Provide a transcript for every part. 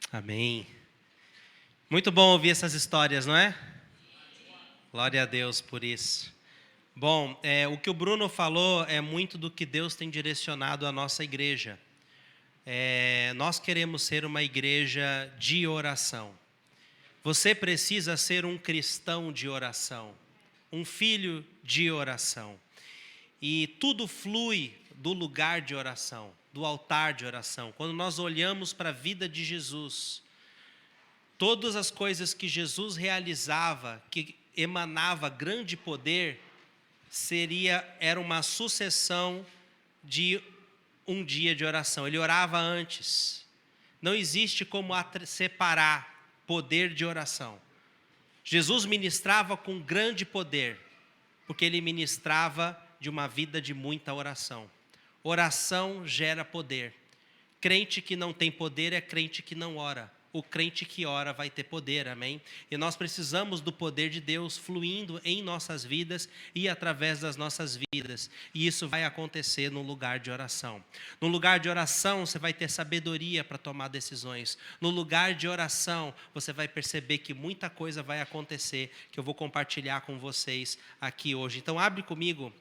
Amém. Muito bom ouvir essas histórias, não é? Glória a Deus por isso. Bom, o que o Bruno falou é muito do que Deus tem direcionado a nossa igreja. Nós queremos ser uma igreja de oração. Você precisa ser um cristão de oração, um filho de oração. E tudo flui do lugar de oração, do altar de oração. Quando nós olhamos para a vida de Jesus, todas as coisas que Jesus realizava, que emanava grande poder, era uma sucessão de um dia de oração. Ele orava antes. Não existe como separar poder de oração. Jesus ministrava com grande poder, porque ele ministrava de uma vida de muita oração. Oração gera poder. Crente que não tem poder é crente que não ora. O crente que ora vai ter poder, amém? E nós precisamos do poder de Deus fluindo em nossas vidas e através das nossas vidas. E isso vai acontecer no lugar de oração. No lugar de oração, você vai ter sabedoria para tomar decisões. No lugar de oração, você vai perceber que muita coisa vai acontecer, que eu vou compartilhar com vocês aqui hoje. Então, abre comigo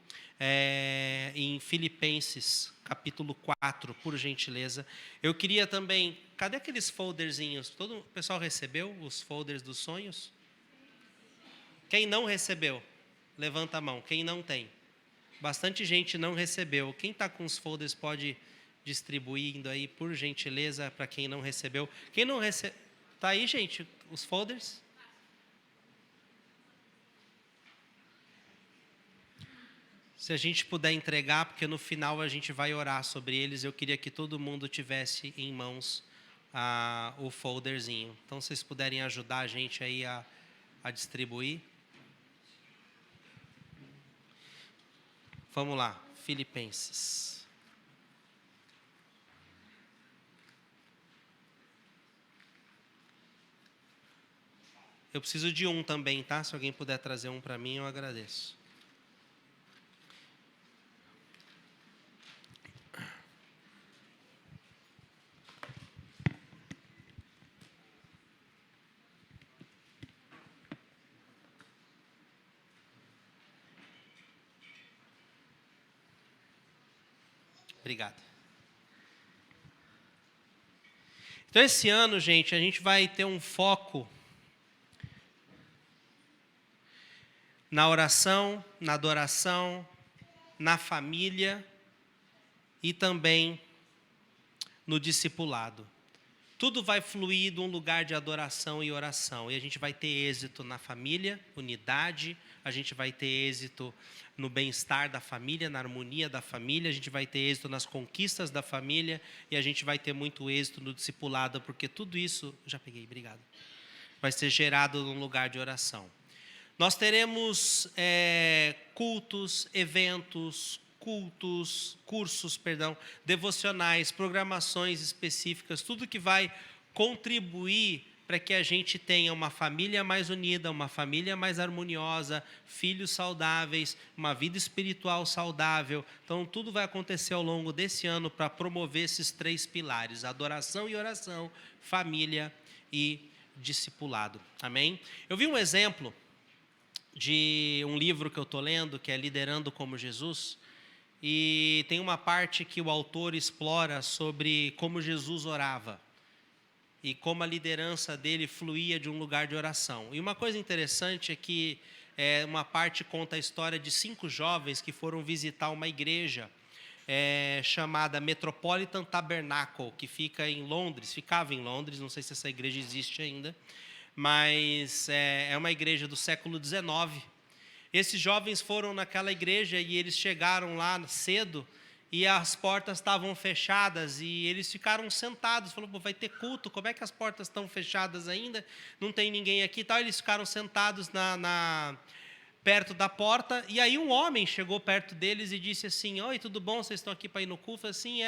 em Filipenses, capítulo 4, por gentileza. Eu queria também... Cadê aqueles folderzinhos? Todo o pessoal recebeu os folders dos sonhos? Quem não recebeu? Levanta a mão. Quem não tem? Bastante gente não recebeu. Quem está com os folders pode distribuindo aí, por gentileza, para quem não recebeu. Quem não recebeu... Está aí, gente, os folders? Se a gente puder entregar, porque no final a gente vai orar sobre eles, eu queria que todo mundo tivesse em mãos o folderzinho. Então, se vocês puderem ajudar a gente aí a distribuir. Vamos lá, Filipenses. Eu preciso de um também, tá? Se alguém puder trazer um para mim, eu agradeço. Obrigado. Então, esse ano, gente, a gente vai ter um foco na oração, na adoração, na família e também no discipulado. Tudo vai fluir de um lugar de adoração e oração. E a gente vai ter êxito na família, unidade. A gente vai ter êxito no bem-estar da família, na harmonia da família. A gente vai ter êxito nas conquistas da família. E a gente vai ter muito êxito no discipulado, porque tudo isso... Já peguei, obrigado. Vai ser gerado num lugar de oração. Nós teremos cultos, eventos, cursos, devocionais, programações específicas, tudo que vai contribuir para que a gente tenha uma família mais unida, uma família mais harmoniosa, filhos saudáveis, uma vida espiritual saudável. Então, tudo vai acontecer ao longo desse ano para promover esses 3 pilares: adoração e oração, família e discipulado. Amém? Eu vi um exemplo de um livro que eu estou lendo, que é Liderando como Jesus, e tem uma parte que o autor explora sobre como Jesus orava e como a liderança dele fluía de um lugar de oração. E uma coisa interessante é que uma parte conta a história de 5 jovens que foram visitar uma igreja chamada Metropolitan Tabernacle, que ficava em Londres, não sei se essa igreja existe ainda, mas é uma igreja do século XIX. Esses jovens foram naquela igreja e eles chegaram lá cedo e as portas estavam fechadas e eles ficaram sentados. Falaram, vai ter culto, como é que as portas estão fechadas ainda? Não tem ninguém aqui e tal. Eles ficaram sentados perto da porta e aí um homem chegou perto deles e disse assim: oi, tudo bom? Vocês estão aqui para ir no culto? Assim,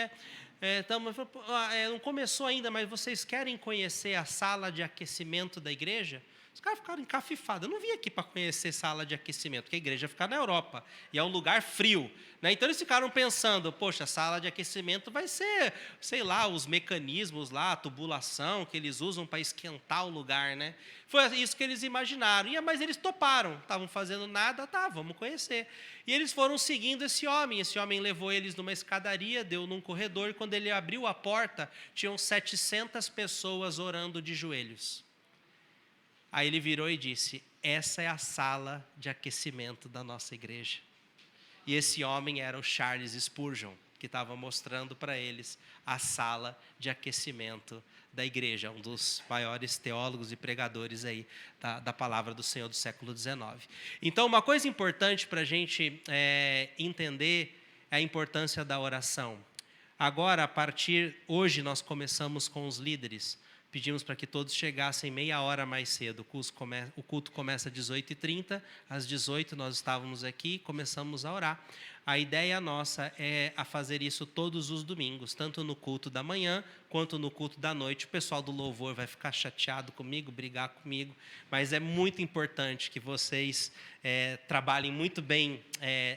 não começou ainda, mas vocês querem conhecer a sala de aquecimento da igreja? Os caras ficaram encafifados. Eu não vim aqui para conhecer sala de aquecimento, porque a igreja fica na Europa, e é um lugar frio. Né? Então, eles ficaram pensando, poxa, a sala de aquecimento vai ser, sei lá, os mecanismos lá, a tubulação que eles usam para esquentar o lugar. Né? Foi isso que eles imaginaram. Mas eles toparam, estavam fazendo nada, tá, vamos conhecer. E eles foram seguindo esse homem levou eles numa escadaria, deu num corredor, e quando ele abriu a porta, tinham 700 pessoas orando de joelhos. Aí ele virou e disse, essa é a sala de aquecimento da nossa igreja. E esse homem era o Charles Spurgeon, que estava mostrando para eles a sala de aquecimento da igreja, um dos maiores teólogos e pregadores aí da palavra do Senhor do século XIX. Então, uma coisa importante para a gente entender é a importância da oração. Agora, hoje nós começamos com os líderes. Pedimos para que todos chegassem meia hora mais cedo. O culto começa às 18h30. Às 18h nós estávamos aqui e começamos a orar. A ideia nossa é a fazer isso todos os domingos, tanto no culto da manhã quanto no culto da noite. O pessoal do louvor vai ficar chateado comigo, brigar comigo, mas é muito importante que vocês trabalhem muito bem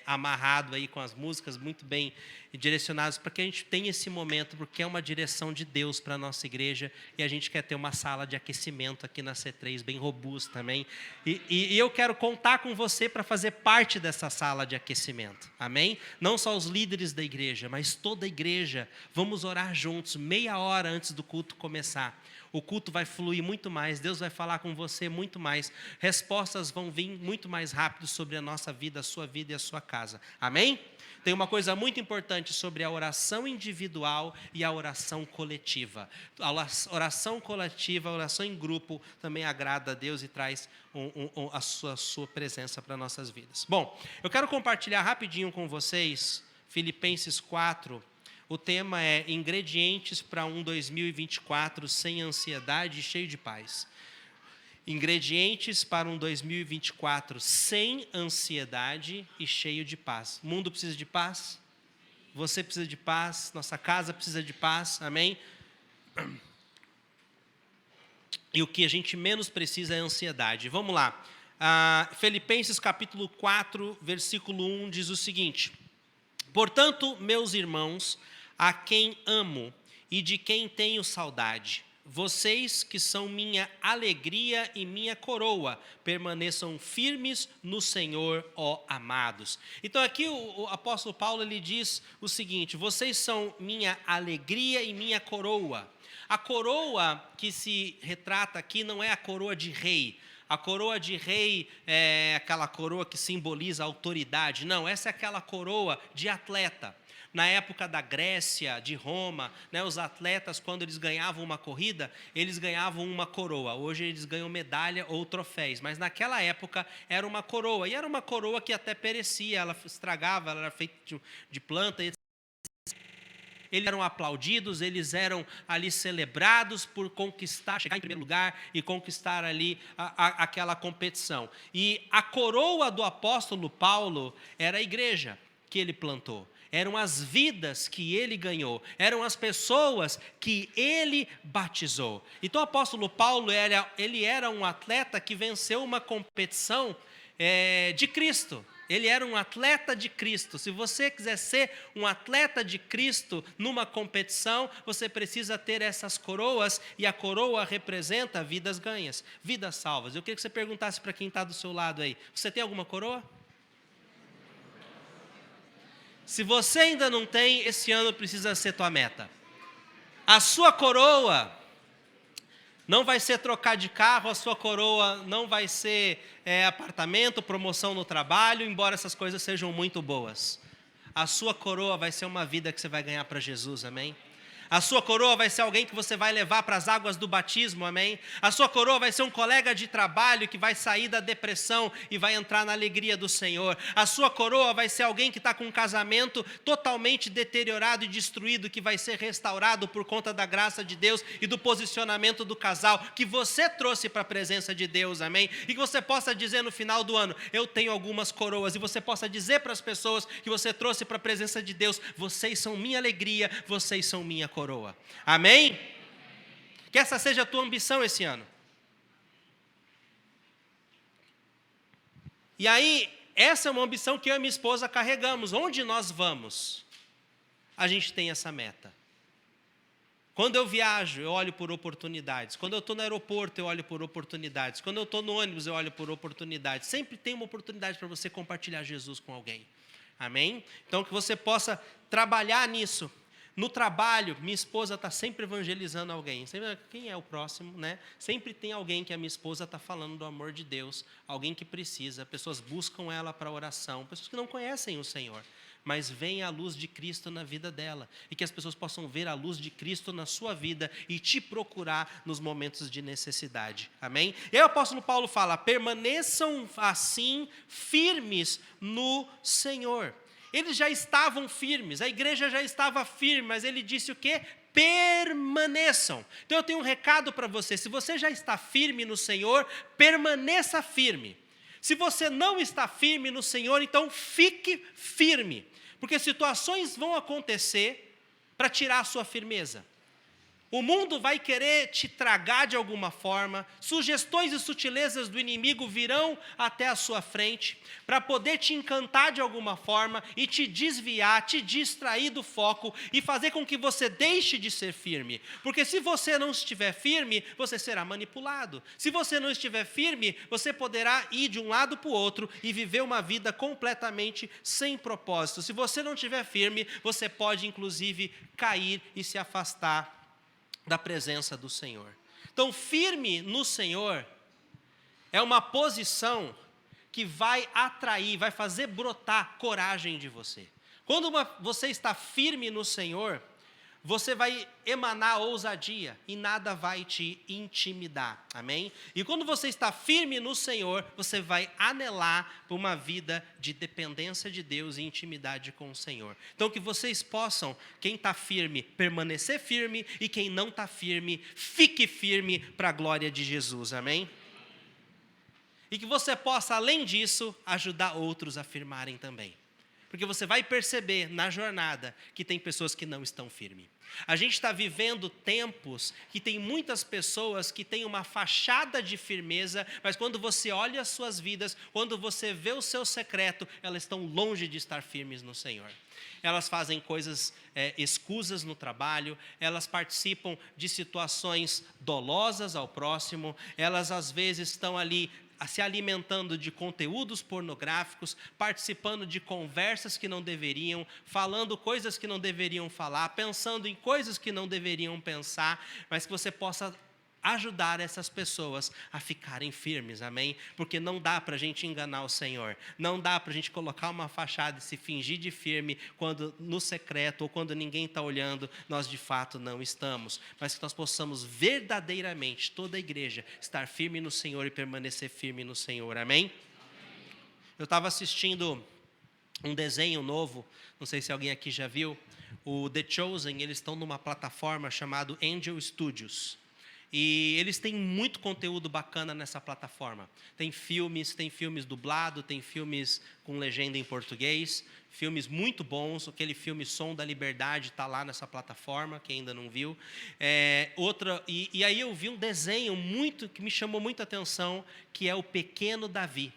amarrado aí com as músicas, muito bem direcionados, para que a gente tenha esse momento, porque é uma direção de Deus para a nossa igreja, e a gente quer ter uma sala de aquecimento aqui na C3, bem robusta também. E eu quero contar com você para fazer parte dessa sala de aquecimento, amém? Não só os líderes da igreja, mas toda a igreja. Vamos orar juntos, meia hora antes do culto começar. O culto vai fluir muito mais, Deus vai falar com você muito mais, respostas vão vir muito mais rápido sobre a nossa vida, a sua vida e a sua casa. Amém? Tem uma coisa muito importante sobre a oração individual e a oração coletiva. A oração coletiva, a oração em grupo também agrada a Deus e traz a sua presença para nossas vidas. Bom, eu quero compartilhar rapidinho com vocês Filipenses 4. O tema é ingredientes para um 2024 sem ansiedade e cheio de paz. Ingredientes para um 2024 sem ansiedade e cheio de paz. O mundo precisa de paz? Você precisa de paz? Nossa casa precisa de paz? Amém? E o que a gente menos precisa é ansiedade. Vamos lá. Filipenses capítulo 4, versículo 1 diz o seguinte: portanto, meus irmãos, a quem amo e de quem tenho saudade, vocês que são minha alegria e minha coroa, permaneçam firmes no Senhor, ó amados. Então aqui o apóstolo Paulo ele diz o seguinte: vocês são minha alegria e minha coroa. A coroa que se retrata aqui não é a coroa de rei. A coroa de rei é aquela coroa que simboliza a autoridade. Não, essa é aquela coroa de atleta. Na época da Grécia, de Roma, né, os atletas, quando eles ganhavam uma corrida, eles ganhavam uma coroa. Hoje eles ganham medalha ou troféus, mas naquela época era uma coroa. E era uma coroa que até perecia, ela estragava, ela era feita de planta, etc. Eles eram aplaudidos, eles eram ali celebrados por conquistar, chegar em primeiro lugar e conquistar ali aquela competição. E a coroa do apóstolo Paulo era a igreja que ele plantou. Eram as vidas que ele ganhou, eram as pessoas que ele batizou. Então o apóstolo Paulo, ele era um atleta que venceu uma competição de Cristo. Ele era um atleta de Cristo. Se você quiser ser um atleta de Cristo numa competição, você precisa ter essas coroas, e a coroa representa vidas ganhas, vidas salvas. Eu queria que você perguntasse para quem está do seu lado aí: você tem alguma coroa? Se você ainda não tem, esse ano precisa ser tua meta. A sua coroa não vai ser trocar de carro, a sua coroa não vai ser apartamento, promoção no trabalho, embora essas coisas sejam muito boas. A sua coroa vai ser uma vida que você vai ganhar para Jesus, amém? A sua coroa vai ser alguém que você vai levar para as águas do batismo, amém? A sua coroa vai ser um colega de trabalho que vai sair da depressão e vai entrar na alegria do Senhor. A sua coroa vai ser alguém que está com um casamento totalmente deteriorado e destruído, que vai ser restaurado por conta da graça de Deus e do posicionamento do casal que você trouxe para a presença de Deus, amém? E que você possa dizer no final do ano: eu tenho algumas coroas, e você possa dizer para as pessoas que você trouxe para a presença de Deus: vocês são minha alegria, vocês são minha coroa. Amém? Que essa seja a tua ambição esse ano. E aí, essa é uma ambição que eu e minha esposa carregamos. Onde nós vamos? A gente tem essa meta. Quando eu viajo, eu olho por oportunidades. Quando eu estou no aeroporto, eu olho por oportunidades. Quando eu estou no ônibus, eu olho por oportunidades. Sempre tem uma oportunidade para você compartilhar Jesus com alguém. Amém? Então, que você possa trabalhar nisso. No trabalho, minha esposa está sempre evangelizando alguém. Sempre, quem é o próximo, né? Sempre tem alguém que a minha esposa está falando do amor de Deus. Alguém que precisa. Pessoas buscam ela para oração. Pessoas que não conhecem o Senhor. Mas veem a luz de Cristo na vida dela. E que as pessoas possam ver a luz de Cristo na sua vida e te procurar nos momentos de necessidade. Amém? E aí o apóstolo Paulo fala, permaneçam assim firmes no Senhor. Eles já estavam firmes, a igreja já estava firme, mas ele disse o quê? Permaneçam. Então eu tenho um recado para você, se você já está firme no Senhor, permaneça firme. Se você não está firme no Senhor, então fique firme, porque situações vão acontecer para tirar a sua firmeza. O mundo vai querer te tragar de alguma forma, sugestões e sutilezas do inimigo virão até a sua frente, para poder te encantar de alguma forma e te desviar, te distrair do foco e fazer com que você deixe de ser firme. Porque se você não estiver firme, você será manipulado. Se você não estiver firme, você poderá ir de um lado para o outro e viver uma vida completamente sem propósito. Se você não estiver firme, você pode inclusive cair e se afastar da presença do Senhor. Então, firme no Senhor é uma posição que vai atrair, vai fazer brotar coragem de você. Quando você está firme no Senhor, você vai emanar ousadia e nada vai te intimidar, amém? E quando você está firme no Senhor, você vai anelar por uma vida de dependência de Deus e intimidade com o Senhor. Então que vocês possam, quem está firme, permanecer firme, e quem não está firme, fique firme para a glória de Jesus, amém? E que você possa, além disso, ajudar outros a firmarem também. Porque você vai perceber na jornada que tem pessoas que não estão firmes. A gente está vivendo tempos que tem muitas pessoas que têm uma fachada de firmeza, mas quando você olha as suas vidas, quando você vê o seu secreto, elas estão longe de estar firmes no Senhor. Elas fazem coisas escusas no trabalho, elas participam de situações dolosas ao próximo, elas às vezes estão ali se alimentando de conteúdos pornográficos, participando de conversas que não deveriam, falando coisas que não deveriam falar, pensando em coisas que não deveriam pensar, mas que você possa ajudar essas pessoas a ficarem firmes, amém? Porque não dá para a gente enganar o Senhor, não dá para a gente colocar uma fachada e se fingir de firme quando no secreto ou quando ninguém está olhando, nós de fato não estamos, mas que nós possamos verdadeiramente, toda a igreja, estar firme no Senhor e permanecer firme no Senhor, amém? Eu estava assistindo um desenho novo, não sei se alguém aqui já viu, o The Chosen, eles estão numa plataforma chamada Angel Studios. E eles têm muito conteúdo bacana nessa plataforma. Tem filmes dublados, tem filmes com legenda em português, filmes muito bons. Aquele filme Som da Liberdade está lá nessa plataforma, quem ainda não viu. E aí eu vi um desenho que me chamou muita atenção, que é o Pequeno Davi.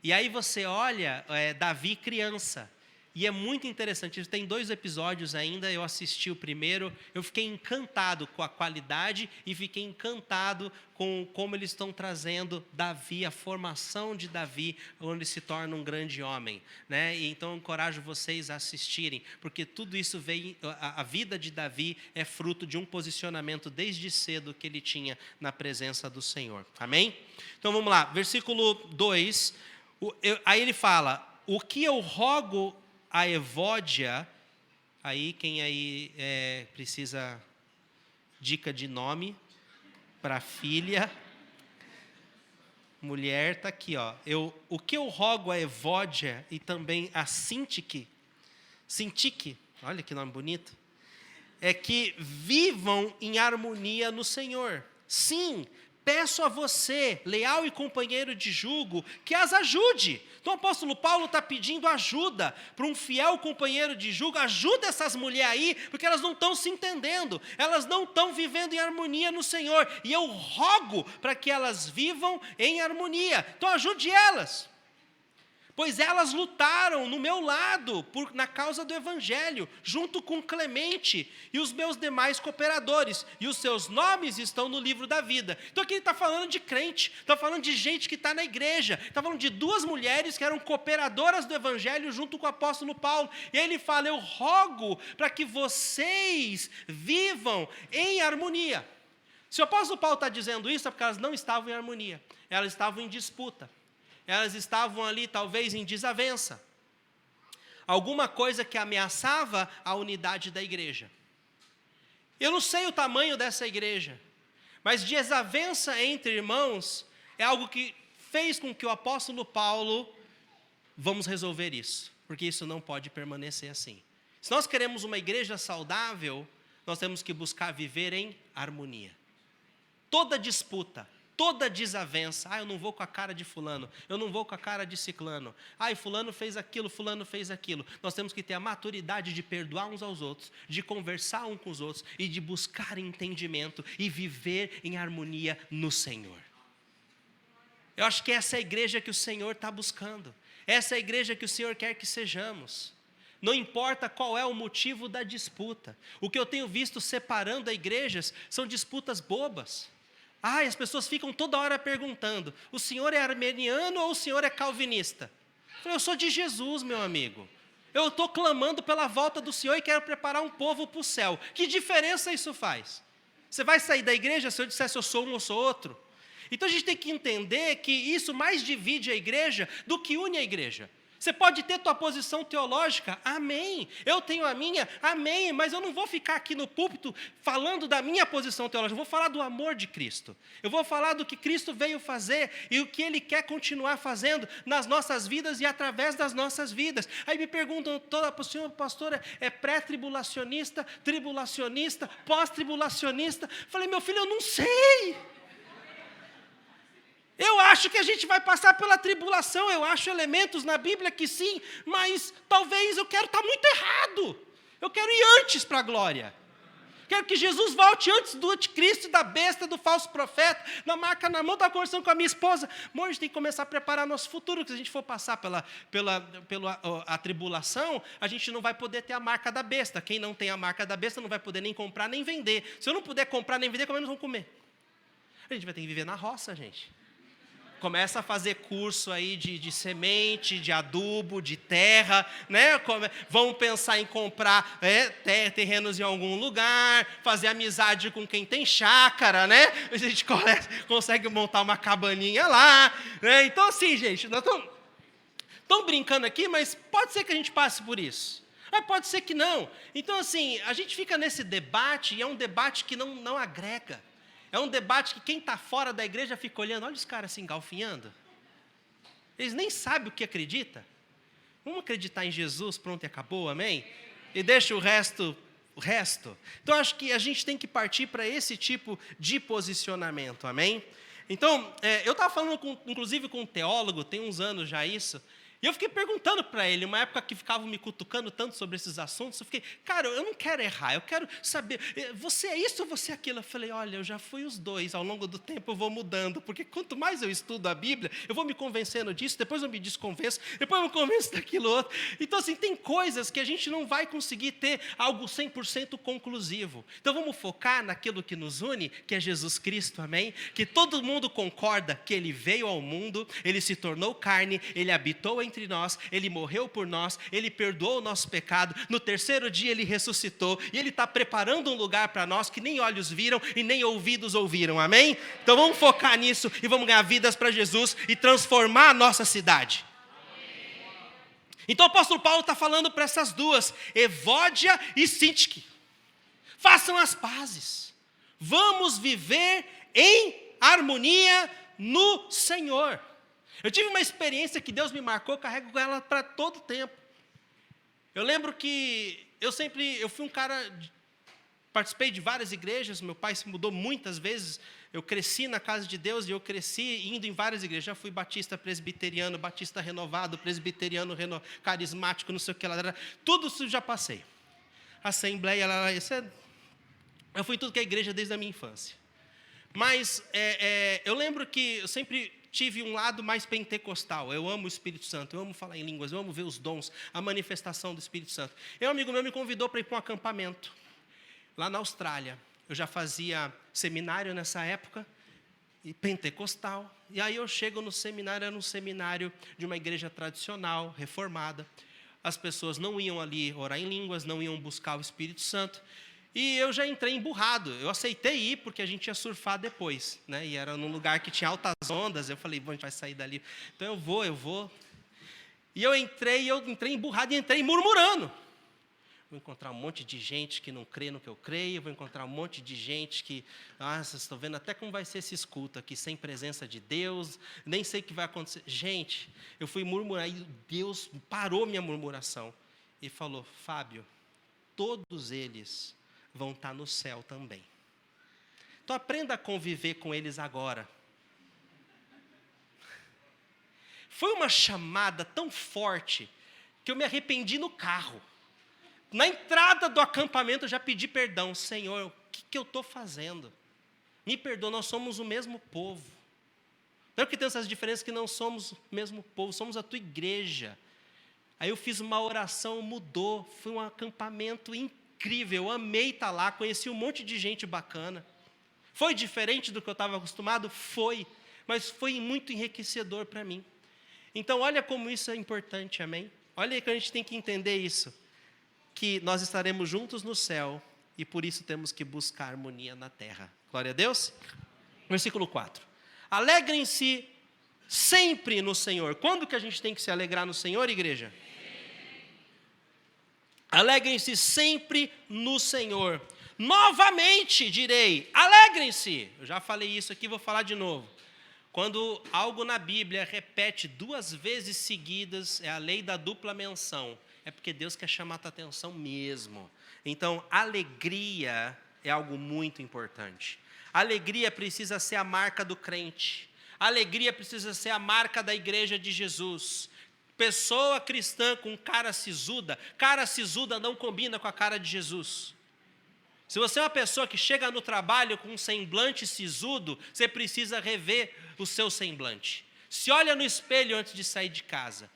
E aí você olha Davi criança. E é muito interessante, tem 2 episódios ainda, eu assisti o primeiro, eu fiquei encantado com a qualidade e fiquei encantado com como eles estão trazendo Davi, a formação de Davi, onde ele se torna um grande homem, né? E então eu encorajo vocês a assistirem, porque tudo isso a vida de Davi é fruto de um posicionamento desde cedo que ele tinha na presença do Senhor, amém? Então vamos lá, versículo 2, aí ele fala, o que eu rogo a Evódia, aí quem aí precisa dica de nome para filha, mulher, está aqui, ó. O que eu rogo a Evódia e também a Sintique, olha que nome bonito, é que vivam em harmonia no Senhor. Sim, peço a você, leal e companheiro de jugo, que as ajude. Então o apóstolo Paulo está pedindo ajuda para um fiel companheiro de jugo. Ajuda essas mulheres aí, porque elas não estão se entendendo. Elas não estão vivendo em harmonia no Senhor. E eu rogo para que elas vivam em harmonia. Então ajude elas. pois elas lutaram no meu lado na causa do Evangelho, junto com Clemente e os meus demais cooperadores, e os seus nomes estão no livro da vida. Então aqui ele está falando de crente, está falando de gente que está na igreja, está falando de 2 mulheres que eram cooperadoras do Evangelho junto com o apóstolo Paulo, e aí ele fala: eu rogo para que vocês vivam em harmonia. Se o apóstolo Paulo está dizendo isso, é porque elas não estavam em harmonia, elas estavam em disputa. Elas estavam ali, talvez, em desavença. Alguma coisa que ameaçava a unidade da igreja. Eu não sei o tamanho dessa igreja, mas desavença entre irmãos é algo que fez com que o apóstolo Paulo, vamos resolver isso, porque isso não pode permanecer assim. Se nós queremos uma igreja saudável, nós temos que buscar viver em harmonia. Toda disputa, toda desavença, eu não vou com a cara de fulano, eu não vou com a cara de ciclano, fulano fez aquilo, nós temos que ter a maturidade de perdoar uns aos outros, de conversar uns com os outros, e de buscar entendimento, e viver em harmonia no Senhor. Eu acho que essa é a igreja que o Senhor está buscando, essa é a igreja que o Senhor quer que sejamos. Não importa qual é o motivo da disputa, o que eu tenho visto separando as igrejas são disputas bobas. As pessoas ficam toda hora perguntando: o senhor é arminiano ou o senhor é calvinista? Eu sou de Jesus, meu amigo. Eu estou clamando pela volta do Senhor e quero preparar um povo para o céu. Que diferença isso faz? Você vai sair da igreja se eu dissesse eu sou um ou sou outro? Então a gente tem que entender que isso mais divide a igreja do que une a igreja. Você pode ter tua posição teológica, amém. Eu tenho a minha, amém. Mas eu não vou ficar aqui no púlpito falando da minha posição teológica. Eu vou falar do amor de Cristo. Eu vou falar do que Cristo veio fazer e o que Ele quer continuar fazendo nas nossas vidas e através das nossas vidas. Aí me perguntam, senhor pastor, é pré-tribulacionista, tribulacionista, pós-tribulacionista? Falei, meu filho, eu não sei. Eu acho que a gente vai passar pela tribulação, eu acho elementos na Bíblia que sim, mas talvez eu quero estar muito errado. Eu quero ir antes para a glória. Quero que Jesus volte antes do anticristo, da besta, do falso profeta, na marca na mão, da conversão com a minha esposa. Amor, a gente tem que começar a preparar nosso futuro, porque se a gente for passar pela tribulação, a gente não vai poder ter a marca da besta. Quem não tem a marca da besta não vai poder nem comprar nem vender. Se eu não puder comprar nem vender, como é que nós vamos comer? A gente vai ter que viver na roça, gente. Começa a fazer curso aí de semente, de adubo, de terra, né? Vamos pensar em comprar terrenos em algum lugar, fazer amizade com quem tem chácara, né? A gente consegue montar uma cabaninha lá, né? Então assim, gente, nós estamos brincando aqui, mas pode ser que a gente passe por isso. Pode ser que não. Então assim, a gente fica nesse debate e é um debate que não agrega. É um debate que quem está fora da igreja fica olhando, olha os caras se engalfinhando. Eles nem sabem o que acredita. Vamos acreditar em Jesus, pronto e acabou, amém? E deixa o resto. Então, acho que a gente tem que partir para esse tipo de posicionamento, amém? Então, eu estava falando, inclusive, com um teólogo, tem uns anos já isso, e eu fiquei perguntando para ele, uma época que ficavam me cutucando tanto sobre esses assuntos, eu fiquei, cara, eu não quero errar, eu quero saber, você é isso ou você é aquilo? Eu falei, olha, eu já fui os dois, ao longo do tempo eu vou mudando, porque quanto mais eu estudo a Bíblia, eu vou me convencendo disso, depois eu me desconvenço, depois eu me convenço daquilo outro. Então, assim, tem coisas que a gente não vai conseguir ter algo 100% conclusivo. Então, vamos focar naquilo que nos une, que é Jesus Cristo, amém? Que todo mundo concorda que Ele veio ao mundo, Ele se tornou carne, Ele habitou entre nós, Ele morreu por nós, Ele perdoou o nosso pecado, no terceiro dia Ele ressuscitou, e Ele está preparando um lugar para nós que nem olhos viram e nem ouvidos ouviram, amém? Então vamos focar nisso e vamos ganhar vidas para Jesus e transformar a nossa cidade. Então o apóstolo Paulo está falando para essas duas, Evódia e Sintique, façam as pazes, vamos viver em harmonia no Senhor. Eu tive uma experiência que Deus me marcou, carrego ela para todo o tempo. Eu lembro que eu fui um cara, participei de várias igrejas, meu pai se mudou muitas vezes, eu cresci na casa de Deus e eu cresci indo em várias igrejas, já fui batista presbiteriano, batista renovado, presbiteriano carismático, não sei o que lá, tudo isso já passei. Assembleia, eu fui em tudo que é igreja desde a minha infância. Mas eu lembro que eu sempre tive um lado mais pentecostal. Eu amo o Espírito Santo, eu amo falar em línguas, eu amo ver os dons, a manifestação do Espírito Santo. E um amigo meu me convidou para ir para um acampamento lá na Austrália. Eu já fazia seminário nessa época, e pentecostal. E aí eu chego no seminário, era um seminário de uma igreja tradicional, reformada. As pessoas não iam ali orar em línguas, não iam buscar o Espírito Santo. E eu já entrei emburrado. Eu aceitei ir porque a gente ia surfar depois, né? E era num lugar que tinha altas ondas. Eu falei, bom, a gente vai sair dali. Então eu vou. E eu entrei emburrado e entrei murmurando. Vou encontrar um monte de gente que não crê no que eu creio, vou encontrar um monte de gente que, vocês estão vendo até como vai ser esse culto aqui, sem presença de Deus, nem sei o que vai acontecer. Gente, eu fui murmurar e Deus parou minha murmuração e falou, Fábio, todos eles vão estar no céu também. Então aprenda a conviver com eles agora. Foi uma chamada tão forte que eu me arrependi no carro. Na entrada do acampamento eu já pedi perdão. Senhor, o que eu estou fazendo? Me perdoa, nós somos o mesmo povo. Não é porque tem essas diferenças que não somos o mesmo povo, somos a tua igreja. Aí eu fiz uma oração, mudou, foi um acampamento incrível, eu amei estar lá, conheci um monte de gente bacana. Foi diferente do que eu estava acostumado? Foi, mas foi muito enriquecedor para mim. Então olha como isso é importante, amém? Olha que a gente tem que entender isso. Que nós estaremos juntos no céu e por isso temos que buscar harmonia na terra. Glória a Deus. Versículo 4. Alegrem-se sempre no Senhor. Quando que a gente tem que se alegrar no Senhor, igreja? Alegrem-se sempre no Senhor. Novamente direi, alegrem-se. Eu já falei isso aqui, vou falar de novo. Quando algo na Bíblia repete 2 vezes seguidas, é a lei da dupla menção. É porque Deus quer chamar a tua atenção mesmo. Então, alegria é algo muito importante. Alegria precisa ser a marca do crente. Alegria precisa ser a marca da igreja de Jesus. Pessoa cristã com cara sisuda não combina com a cara de Jesus. Se você é uma pessoa que chega no trabalho com um semblante sisudo, você precisa rever o seu semblante. Se olha no espelho antes de sair de casa.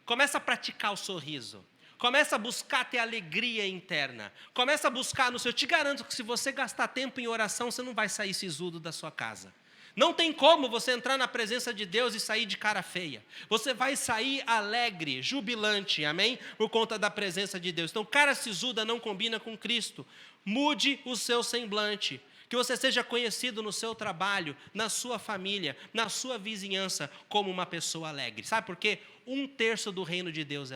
Começa a praticar o sorriso. Começa a buscar ter alegria interna. Começa a buscar no seu... Eu te garanto que se você gastar tempo em oração, você não vai sair sisudo da sua casa. Não tem como você entrar na presença de Deus e sair de cara feia. Você vai sair alegre, jubilante, amém? Por conta da presença de Deus. Então, cara sisuda não combina com Cristo. Mude o seu semblante. Que você seja conhecido no seu trabalho, na sua família, na sua vizinhança, como uma pessoa alegre. Sabe por quê? 1/3 do reino de Deus é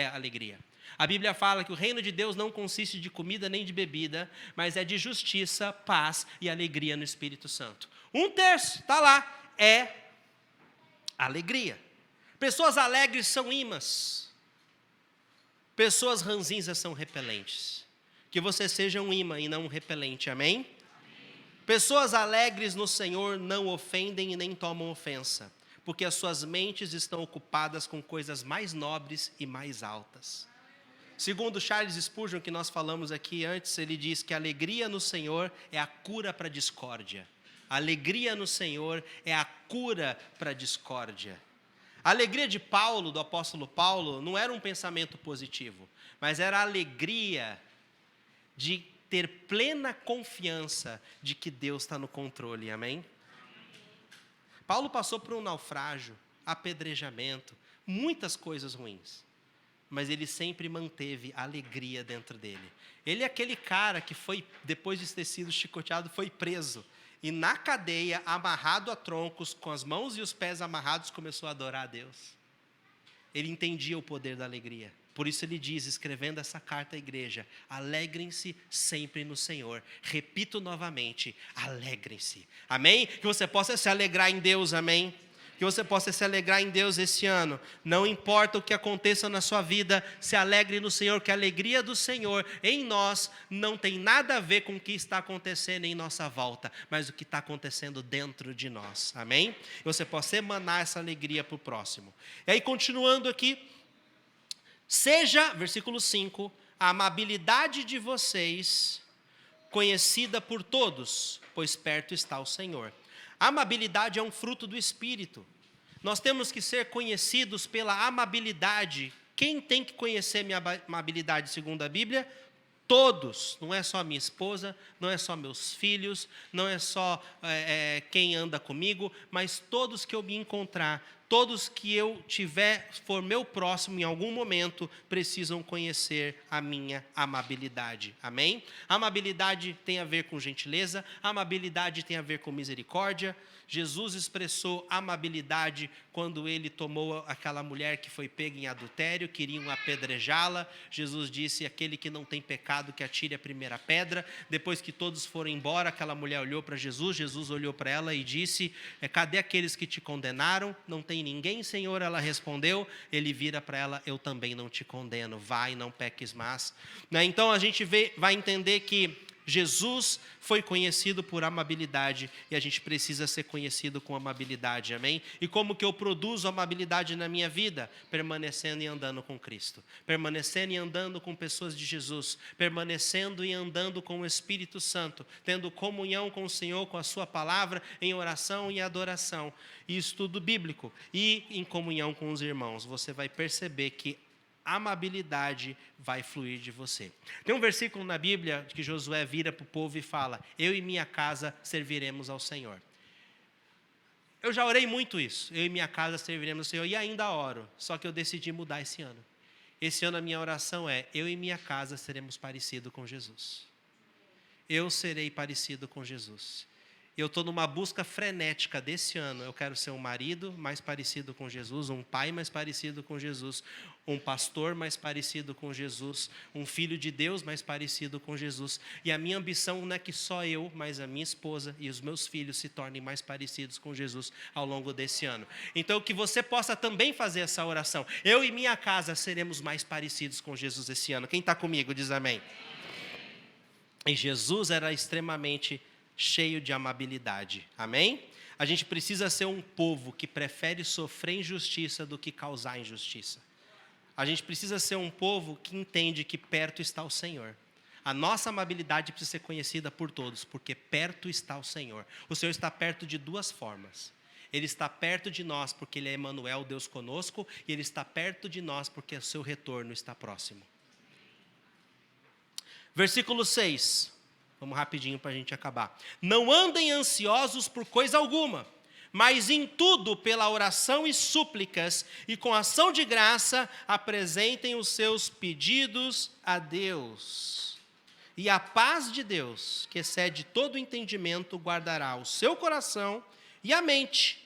alegria. A Bíblia fala que o reino de Deus não consiste de comida nem de bebida, mas é de justiça, paz e alegria no Espírito Santo. 1/3, está lá, é alegria. Pessoas alegres são imãs. Pessoas ranzinzas são repelentes. Que você seja um imã e não um repelente, amém? Pessoas alegres no Senhor não ofendem e nem tomam ofensa, porque as suas mentes estão ocupadas com coisas mais nobres e mais altas. Segundo Charles Spurgeon, que nós falamos aqui antes, ele diz que a alegria no Senhor é a cura para a discórdia. A alegria no Senhor é a cura para a discórdia. A alegria de Paulo, do apóstolo Paulo, não era um pensamento positivo, mas era a alegria de ter plena confiança de que Deus está no controle, amém? Paulo passou por um naufrágio, apedrejamento, muitas coisas ruins, mas ele sempre manteve alegria dentro dele. Ele é aquele cara que foi, depois de ter sido chicoteado, foi preso, e na cadeia, amarrado a troncos, com as mãos e os pés amarrados, começou a adorar a Deus. Ele entendia o poder da alegria. Por isso ele diz, escrevendo essa carta à igreja, alegrem-se sempre no Senhor. Repito novamente, alegrem-se. Amém? Que você possa se alegrar em Deus, amém? Que você possa se alegrar em Deus esse ano. Não importa o que aconteça na sua vida, se alegre no Senhor, que a alegria do Senhor em nós não tem nada a ver com o que está acontecendo em nossa volta, mas o que está acontecendo dentro de nós. Amém? Que você possa emanar essa alegria para o próximo. E aí, continuando aqui, seja, versículo 5, a amabilidade de vocês conhecida por todos, pois perto está o Senhor. A amabilidade é um fruto do Espírito. Nós temos que ser conhecidos pela amabilidade. Quem tem que conhecer minha amabilidade segundo a Bíblia? Todos, não é só minha esposa, não é só meus filhos, não é só quem anda comigo, mas todos que eu me encontrar, todos que eu tiver, for meu próximo em algum momento, precisam conhecer a minha amabilidade. Amém? Amabilidade tem a ver com gentileza, amabilidade tem a ver com misericórdia. Jesus expressou amabilidade quando ele tomou aquela mulher que foi pega em adultério, queriam apedrejá-la. Jesus disse: aquele que não tem pecado, que atire a primeira pedra. Depois que todos foram embora, aquela mulher olhou para Jesus, Jesus olhou para ela e disse: cadê aqueles que te condenaram? Não tem ninguém, Senhor. Ela respondeu. Ele vira para ela: eu também não te condeno, vai, não peques mais. Então a gente vai entender que Jesus foi conhecido por amabilidade e a gente precisa ser conhecido com amabilidade, amém? E como que eu produzo amabilidade na minha vida? Permanecendo e andando com Cristo, permanecendo e andando com pessoas de Jesus, permanecendo e andando com o Espírito Santo, tendo comunhão com o Senhor, com a sua palavra, em oração e adoração, e estudo bíblico, e em comunhão com os irmãos. Você vai perceber que amabilidade vai fluir de você. Tem um versículo na Bíblia que Josué vira para o povo e fala: eu e minha casa serviremos ao Senhor. Eu já orei muito isso, eu e minha casa serviremos ao Senhor, e ainda oro, só que eu decidi mudar esse ano. Esse ano a minha oração é: eu e minha casa seremos parecidos com Jesus. Eu serei parecido com Jesus. Eu estou numa busca frenética desse ano. Eu quero ser um marido mais parecido com Jesus, um pai mais parecido com Jesus, um pastor mais parecido com Jesus, um filho de Deus mais parecido com Jesus. E a minha ambição não é que só eu, mas a minha esposa e os meus filhos se tornem mais parecidos com Jesus ao longo desse ano. Então, que você possa também fazer essa oração. Eu e minha casa seremos mais parecidos com Jesus esse ano. Quem está comigo diz amém. E Jesus era extremamente cheio de amabilidade, amém? A gente precisa ser um povo que prefere sofrer injustiça do que causar injustiça. A gente precisa ser um povo que entende que perto está o Senhor. A nossa amabilidade precisa ser conhecida por todos, porque perto está o Senhor. O Senhor está perto de duas formas. Ele está perto de nós porque Ele é Emanuel, Deus conosco, e Ele está perto de nós porque o seu retorno está próximo. Versículo 6. Vamos rapidinho para a gente acabar. Não andem ansiosos por coisa alguma, mas em tudo, pela oração e súplicas, e com ação de graça, apresentem os seus pedidos a Deus. E a paz de Deus, que excede todo entendimento, guardará o seu coração e a mente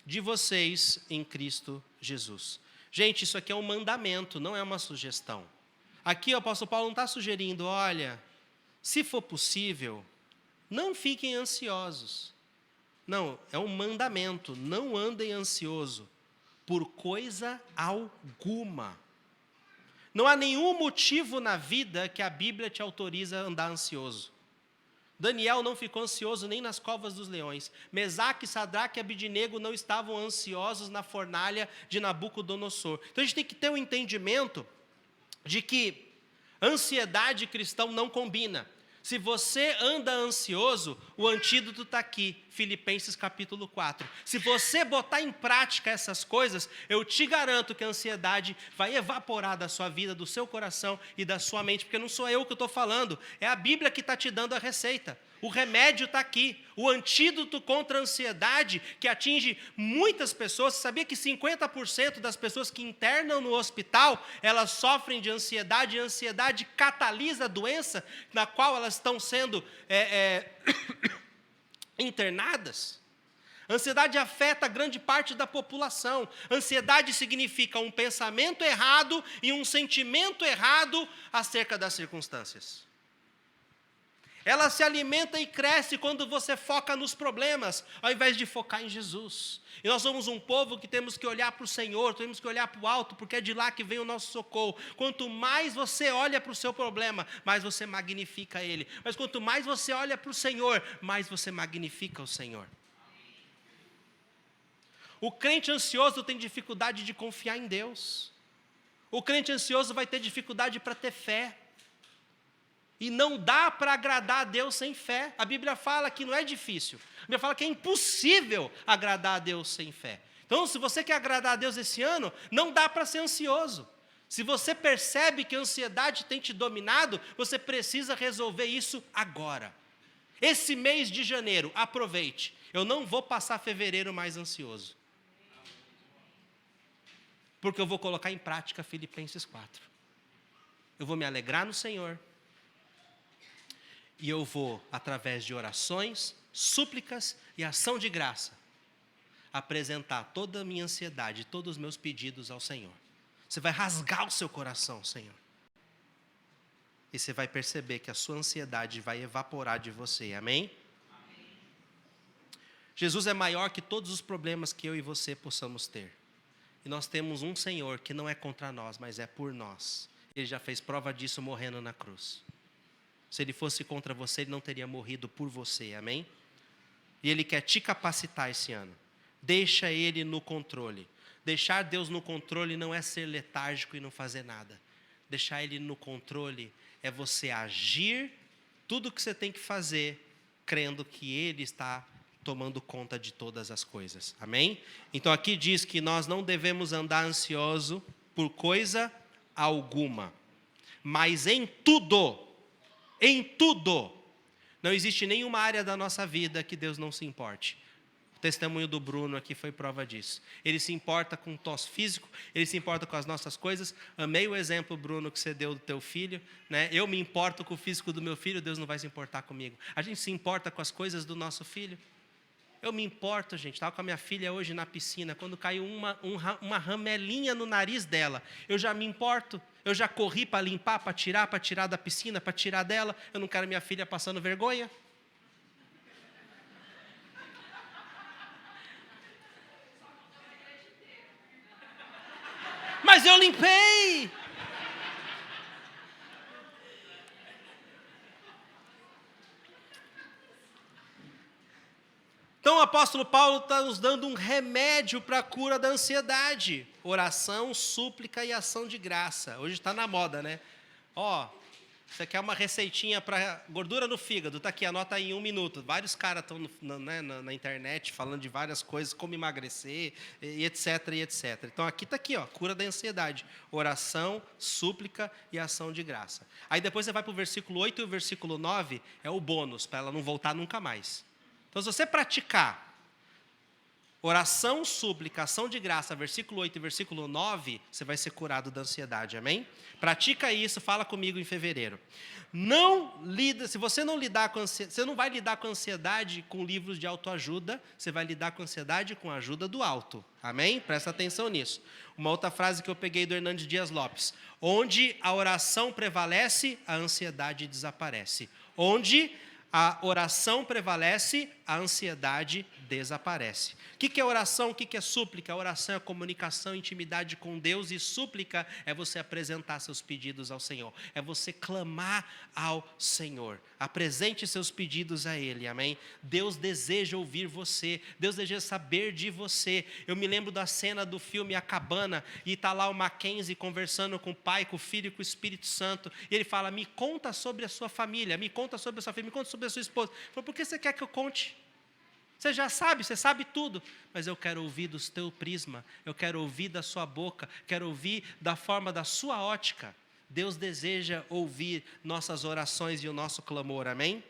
de vocês em Cristo Jesus. Gente, isso aqui é um mandamento, não é uma sugestão. Aqui o apóstolo Paulo não está sugerindo: olha, se for possível, não fiquem ansiosos. Não, é um mandamento: não andem ansioso por coisa alguma. Não há nenhum motivo na vida que a Bíblia te autoriza a andar ansioso. Daniel não ficou ansioso nem nas covas dos leões. Mesaque, Sadraque e Abidnego não estavam ansiosos na fornalha de Nabucodonosor. Então a gente tem que ter um entendimento de que ansiedade e cristão não combina. Se você anda ansioso, o antídoto está aqui, Filipenses capítulo 4. Se você botar em prática essas coisas, eu te garanto que a ansiedade vai evaporar da sua vida, do seu coração e da sua mente, porque não sou eu que estou falando, é a Bíblia que está te dando a receita. O remédio está aqui, o antídoto contra a ansiedade que atinge muitas pessoas. Você sabia que 50% das pessoas que internam no hospital, elas sofrem de ansiedade, e a ansiedade catalisa a doença na qual elas estão sendo internadas? A ansiedade afeta grande parte da população. Ansiedade significa um pensamento errado e um sentimento errado acerca das circunstâncias. Ela se alimenta e cresce quando você foca nos problemas, ao invés de focar em Jesus. E nós somos um povo que temos que olhar para o Senhor, temos que olhar para o alto, porque é de lá que vem o nosso socorro. Quanto mais você olha para o seu problema, mais você magnifica Ele. Mas quanto mais você olha para o Senhor, mais você magnifica o Senhor. O crente ansioso tem dificuldade de confiar em Deus. O crente ansioso vai ter dificuldade para ter fé. E não dá para agradar a Deus sem fé. A Bíblia fala que não é difícil. A Bíblia fala que é impossível agradar a Deus sem fé. Então, se você quer agradar a Deus esse ano, não dá para ser ansioso. Se você percebe que a ansiedade tem te dominado, você precisa resolver isso agora. Esse mês de janeiro, aproveite. Eu não vou passar fevereiro mais ansioso. Porque eu vou colocar em prática Filipenses 4. Eu vou me alegrar no Senhor. E eu vou, através de orações, súplicas e ação de graça, apresentar toda a minha ansiedade, todos os meus pedidos ao Senhor. Você vai rasgar o seu coração, Senhor. E você vai perceber que a sua ansiedade vai evaporar de você, amém? Amém. Jesus é maior que todos os problemas que eu e você possamos ter. E nós temos um Senhor que não é contra nós, mas é por nós. Ele já fez prova disso morrendo na cruz. Se ele fosse contra você, ele não teria morrido por você, amém? E ele quer te capacitar esse ano. Deixa ele no controle. Deixar Deus no controle não é ser letárgico e não fazer nada. Deixar ele no controle é você agir tudo o que você tem que fazer, crendo que ele está tomando conta de todas as coisas, amém? Então aqui diz que nós não devemos andar ansioso por coisa alguma, mas em tudo, não existe nenhuma área da nossa vida que Deus não se importe. O testemunho do Bruno aqui foi prova disso. Ele se importa com o nosso físico, ele se importa com as nossas coisas. Amei o exemplo, Bruno, que você deu do teu filho, né? Eu me importo com o físico do meu filho, Deus não vai se importar comigo. A gente se importa com as coisas do nosso filho. Eu me importo, gente. Estava com a minha filha hoje na piscina, quando caiu uma ramelinha no nariz dela. Eu já me importo. Eu já corri para limpar, para tirar da piscina, para tirar dela. Eu não quero minha filha passando vergonha. Mas eu limpei. Então o apóstolo Paulo está nos dando um remédio para a cura da ansiedade. Oração, súplica e ação de graça. Hoje está na moda, né? Você quer uma receitinha para gordura no fígado? Está aqui, anota aí em 1 minuto. Vários caras estão na internet falando de várias coisas, como emagrecer, e etc, e etc. Então aqui está aqui, cura da ansiedade. Oração, súplica e ação de graça. Aí depois você vai para o versículo 8 e o versículo 9, é o bônus, para ela não voltar nunca mais. Então, se você praticar oração, súplica, ação de graça, versículo 8 e versículo 9, você vai ser curado da ansiedade, amém? Pratica isso, fala comigo em fevereiro. Se você não lidar com ansiedade, você não vai lidar com ansiedade com livros de autoajuda, você vai lidar com ansiedade com a ajuda do alto, amém? Presta atenção nisso. Uma outra frase que eu peguei do Hernandes Dias Lopes: onde a oração prevalece, a ansiedade desaparece. Onde a oração prevalece, a ansiedade desaparece. O que é oração? O que é súplica? A oração é comunicação, intimidade com Deus, e súplica é você apresentar seus pedidos ao Senhor. É você clamar ao Senhor. Apresente seus pedidos a Ele, amém? Deus deseja ouvir você. Deus deseja saber de você. Eu me lembro da cena do filme A Cabana, e está lá o Mackenzie conversando com o Pai, com o Filho e com o Espírito Santo. E ele fala: me conta sobre a sua família, me conta sobre a sua filha, me conta sobre a sua esposa. Ele falou: por que você quer que eu conte? Você já sabe, você sabe tudo, mas eu quero ouvir do teu prisma, eu quero ouvir da sua boca, quero ouvir da forma da sua ótica. Deus deseja ouvir nossas orações e o nosso clamor, amém?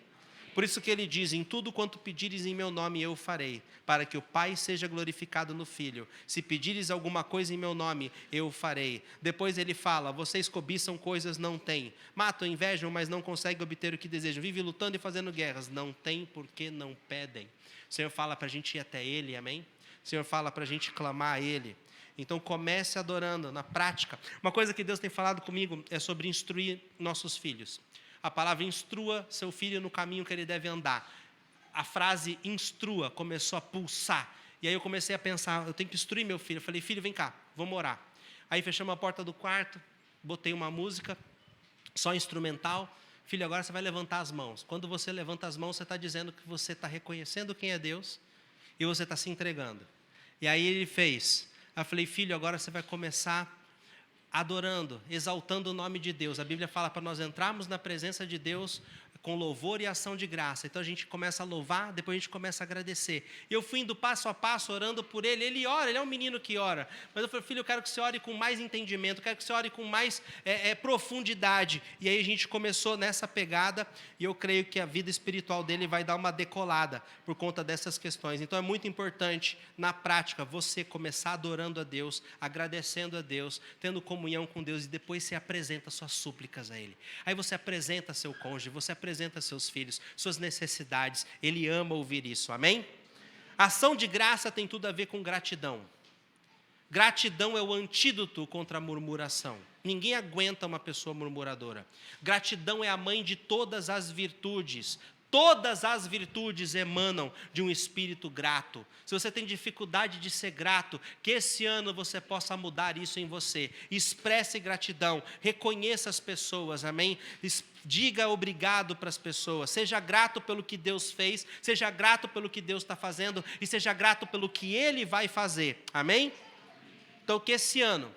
Por isso que ele diz: em tudo quanto pedires em meu nome eu farei, para que o Pai seja glorificado no Filho. Se pedires alguma coisa em meu nome, eu farei. Depois ele fala: vocês cobiçam coisas, não têm. Matam, invejam, mas não conseguem obter o que desejam. Vivem lutando e fazendo guerras, não têm porque não pedem. O Senhor fala para a gente ir até Ele, amém? O Senhor fala para a gente clamar a Ele. Então comece adorando, na prática. Uma coisa que Deus tem falado comigo é sobre instruir nossos filhos. A palavra instrua seu filho no caminho que ele deve andar. A frase instrua começou a pulsar. E aí eu comecei a pensar: eu tenho que instruir meu filho. Eu falei: filho, vem cá, vamos orar. Aí fechamos a porta do quarto, botei uma música, só instrumental. Filho, agora você vai levantar as mãos. Quando você levanta as mãos, você está dizendo que você está reconhecendo quem é Deus e você está se entregando. E aí ele fez. Eu falei: filho, agora você vai começar adorando, exaltando o nome de Deus. A Bíblia fala para nós entrarmos na presença de Deus com louvor e ação de graça. Então a gente começa a louvar, depois a gente começa a agradecer. E eu fui indo passo a passo, orando por ele. Ele ora, ele é um menino que ora. Mas eu falei, filho, eu quero que você ore com mais entendimento, eu quero que você ore com mais profundidade. E aí a gente começou nessa pegada, e eu creio que a vida espiritual dele vai dar uma decolada por conta dessas questões. Então é muito importante, na prática, você começar adorando a Deus, agradecendo a Deus, tendo comunhão com Deus, e depois você apresenta suas súplicas a ele. Aí você apresenta seu cônjuge, você apresenta seus filhos, suas necessidades. Ele ama ouvir isso, amém? Ação de graça tem tudo a ver com gratidão. Gratidão é o antídoto contra a murmuração. Ninguém aguenta uma pessoa murmuradora. Gratidão é a mãe de todas as virtudes. Todas as virtudes emanam de um espírito grato. Se você tem dificuldade de ser grato, que esse ano você possa mudar isso em você. Expresse gratidão, reconheça as pessoas, amém? Diga obrigado para as pessoas. Seja grato pelo que Deus fez, seja grato pelo que Deus está fazendo e seja grato pelo que Ele vai fazer, amém? Então que esse ano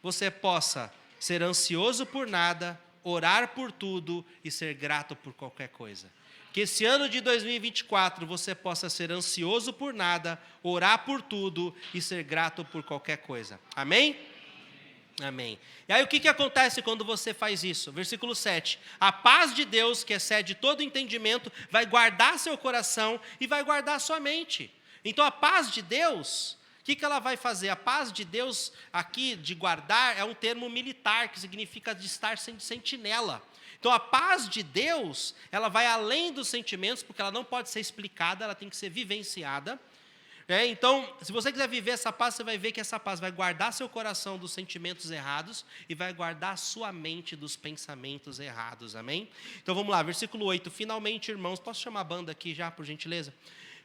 você possa ser ansioso por nada, orar por tudo e ser grato por qualquer coisa. Que esse ano de 2024 você possa ser ansioso por nada, orar por tudo e ser grato por qualquer coisa. Amém? Amém. E aí o que acontece quando você faz isso? Versículo 7. A paz de Deus, que excede todo entendimento, vai guardar seu coração e vai guardar sua mente. Então a paz de Deus, o que ela vai fazer? A paz de Deus aqui, de guardar, é um termo militar, que significa de estar sem sentinela. Então, a paz de Deus, ela vai além dos sentimentos, porque ela não pode ser explicada, ela tem que ser vivenciada. Então, se você quiser viver essa paz, você vai ver que essa paz vai guardar seu coração dos sentimentos errados e vai guardar sua mente dos pensamentos errados, amém? Então, vamos lá, versículo 8. Finalmente, irmãos, posso chamar a banda aqui já, por gentileza?